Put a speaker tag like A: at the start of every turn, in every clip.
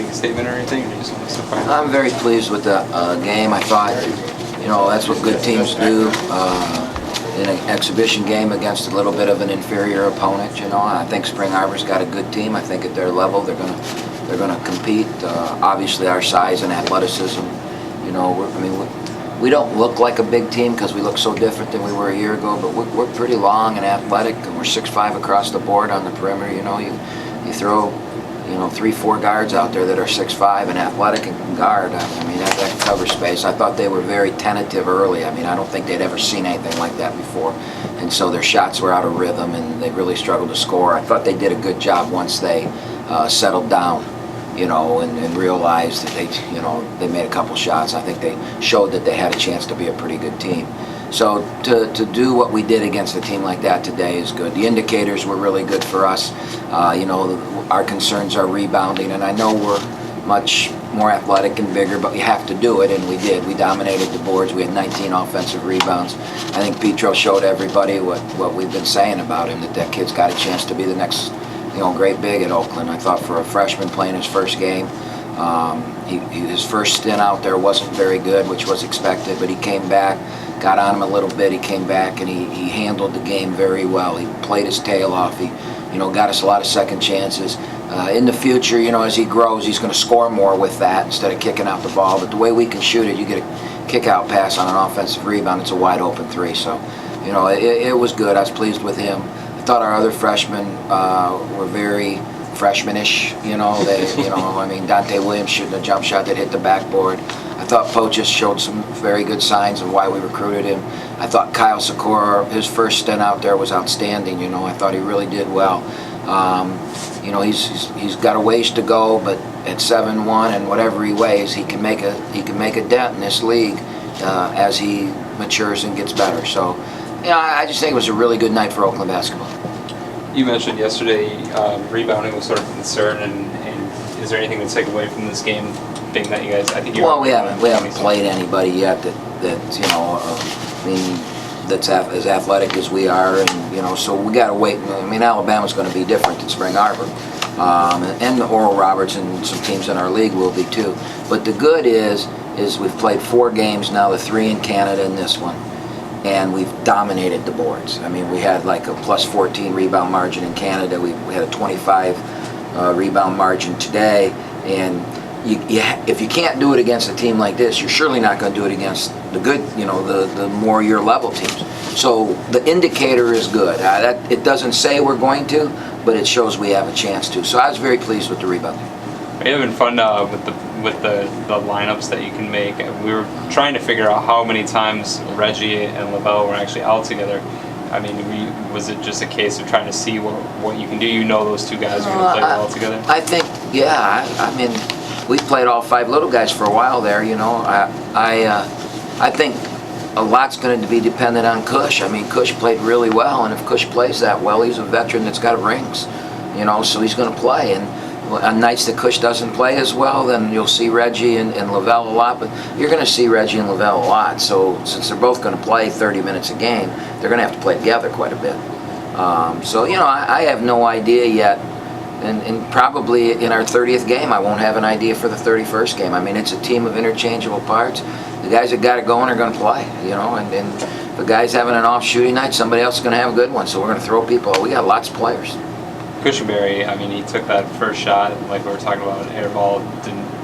A: make a statement or anything, or you just want us to find
B: I'm very pleased with the game. I thought, that's what good teams do in an exhibition game against a little bit of an inferior opponent. I think Spring Arbor's got a good team. I think at their level they're gonna compete. Obviously, our size and athleticism. We don't look like a big team because we look so different than we were a year ago, but we're pretty long and athletic, and we're 6'5" across the board on the perimeter. You throw 3-4 guards out there that are 6'5" and athletic and can guard. That cover space. I thought they were very tentative early. I don't think they'd ever seen anything like that before, and so their shots were out of rhythm, and they really struggled to score. I thought they did a good job once they settled down, and realized that they made a couple shots. I think they showed that they had a chance to be a pretty good team. So to do what we did against a team like that today is good. The indicators were really good for us. Our concerns are rebounding, and I know we're much more athletic and bigger, but we have to do it, and we did. We dominated the boards. We had 19 offensive rebounds. I think Petros showed everybody what we've been saying about him, that kid's got a chance to be the next great big at Oakland. I thought for a freshman playing his first game, his first stint out there wasn't very good, which was expected, but he came back, got on him a little bit, he came back, and he handled the game very well. He played his tail off. He got us a lot of second chances. In the future, as he grows, he's going to score more with that instead of kicking out the ball. But the way we can shoot it, you get a kick-out pass on an offensive rebound, it's a wide-open three. So, it was good. I was pleased with him. I thought our other freshmen were very freshmanish. Dante Williams shooting a jump shot that hit the backboard. I thought Petros showed some very good signs of why we recruited him. I thought Kyle Sikora, his first stint out there was outstanding. I thought he really did well. He's got a ways to go, but at 7'1" and whatever he weighs, he can make a dent in this league as he matures and gets better. So, I just think it was a really good night for Oakland basketball.
A: You mentioned yesterday rebounding was sort of a concern, and is there anything to take away from this game, being that you guys? I think
B: we haven't played anybody yet that's as athletic as we are, and so we got to wait. Alabama's going to be different than Spring Arbor, and Oral Roberts and some teams in our league will be too. But the good is we've played 4 games now, the 3 in Canada and this one, and we've dominated the boards. We had like a plus 14 rebound margin in Canada. We had a 25 rebound margin today, and if you can't do it against a team like this, you're surely not going to do it against the good, the more your level teams. So the indicator is good. It doesn't say we're going to, but it shows we have a chance to. So I was very pleased with the rebounding.
A: Are you having fun with the lineups that you can make? We were trying to figure out how many times Reggie and Lavelle were actually out together. Was it just a case of trying to see what you can do? Those two guys are going to play well together?
B: I think, we've played all 5 little guys for a while there. I think a lot's going to be dependent on Cush. Cush played really well, and if Cush plays that well, he's a veteran that's got rings, so he's going to play. And on nights that Cush doesn't play as well, then you'll see Reggie and Lavelle a lot, but you're going to see Reggie and Lavelle a lot. So since they're both going to play 30 minutes a game, they're going to have to play together quite a bit. I have no idea yet. And probably in our 30th game, I won't have an idea for the 31st game. It's a team of interchangeable parts. The guys that got it going are going to play, and if the guy's having an off shooting night, somebody else is going to have a good one. So we're going to throw people. We got lots of players.
A: Cushingberry, he took that first shot, like we were talking about, air ball,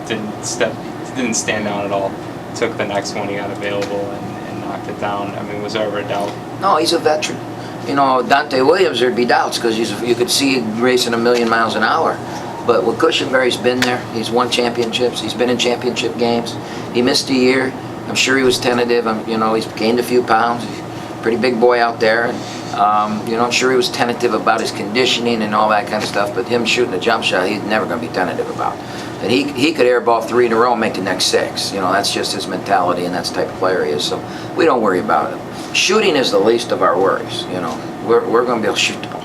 A: didn't stand down at all. Took the next one he got available and knocked it down. Was there ever a doubt?
B: No, he's a veteran. Dante Williams, there'd be doubts because you could see him racing a million miles an hour. But with Cushingberry's been there. He's won championships. He's been in championship games. He missed a year. I'm sure he was tentative. He's gained a few pounds. He's a pretty big boy out there. I'm sure he was tentative about his conditioning and all that kind of stuff. But him shooting a jump shot, he's never going to be tentative about. And he could airball 3 in a row and make the next 6. That's just his mentality, and that's the type of player he is. So we don't worry about it. Shooting is the least of our worries. We're going to be able to shoot the ball.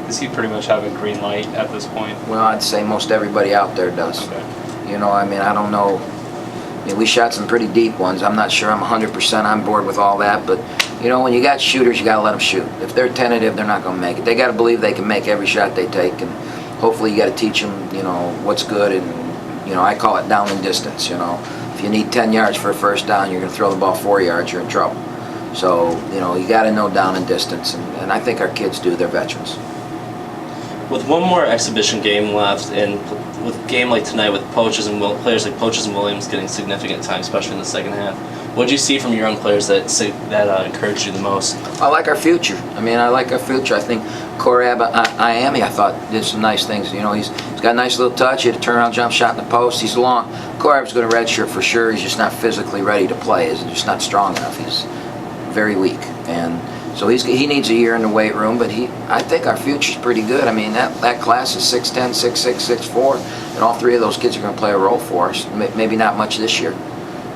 A: Does he pretty much have a green light at this point?
B: Well, I'd say most everybody out there does.
A: Okay.
B: I don't know. We shot some pretty deep ones. I'm not sure I'm 100% on board with all that, but when you got shooters, you got to let them shoot. If they're tentative, they're not going to make it. They got to believe they can make every shot they take, and hopefully you got to teach them, what's good, and I call it down and distance. If you need 10 yards for a first down, you're going to throw the ball 4 yards, you're in trouble. So, you got to know down and distance, and I think our kids do. They're veterans.
C: With one more exhibition game left, and with a game like tonight with players like Poaches and Williams getting significant time, especially in the second half, what did you see from your young players that encouraged you the most?
B: I like our future. I like our future. I think Corab Iami, I thought, did some nice things. He's got a nice little touch. He had a turnaround jump shot in the post. He's long. Corab's going to redshirt for sure. He's just not physically ready to play. He's just not strong enough. He's very weak. And so he needs a year in the weight room, but I think our future's pretty good. That class is 6'10", 6'6", 6'4", and all three of those kids are going to play a role for us. Maybe not much this year.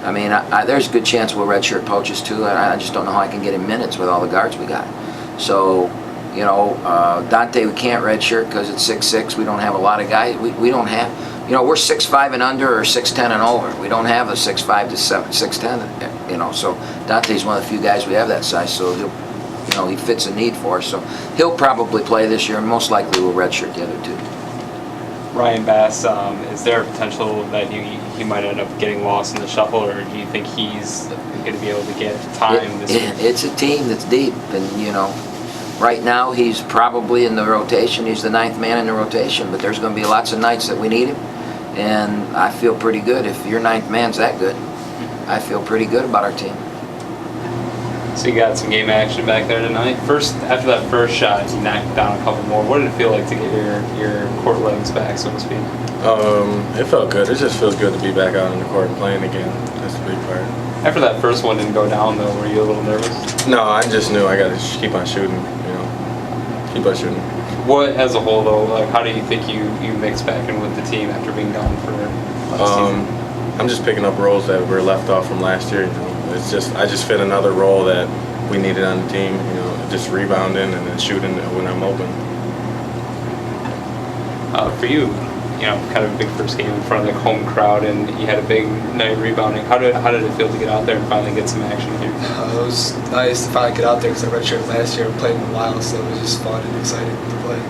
B: There's a good chance we'll redshirt Poaches too. I just don't know how I can get him minutes with all the guards we got. So, Dante we can't redshirt because it's 6'6". We don't have a lot of guys. We don't have, we're 6'5" and under or 6'10" and over. We don't have a 6'5" to 6'10", So Dante's one of the few guys we have that size. So he fits a need for us. So he'll probably play this year, and most likely we'll redshirt the other two.
A: Ryan Bass, is there a potential that he might end up getting lost in the shuffle, or do you think he's going to be able to get time this year?
B: It's a team that's deep, and right now he's probably in the rotation. He's the 9th man in the rotation, but there's going to be lots of nights that we need him, and I feel pretty good. If your 9th man's that good, I feel pretty good about our team.
A: So you got some game action back there tonight. After that first shot, you knocked down a couple more. What did it feel like to get your court legs back, so to speak?
D: It felt good. It just feels good to be back out on the court and playing again. That's the big part.
A: After that first one didn't go down, though, were you a little nervous?
D: No, I just knew I got to keep on shooting. Keep on shooting.
A: What, as a whole, though, how do you think you mix back in with the team after being gone for last season?
D: I'm just picking up roles that were left off from last year. I just fit another role that we needed on the team. Just rebounding and then shooting when I'm open.
A: For you, kind of a big first game in front of the home crowd, and you had a big night rebounding. How did it feel to get out there and finally get some action here?
E: It was nice to finally get out there because I redshirted last year and played in a while, so it was just fun and exciting to play.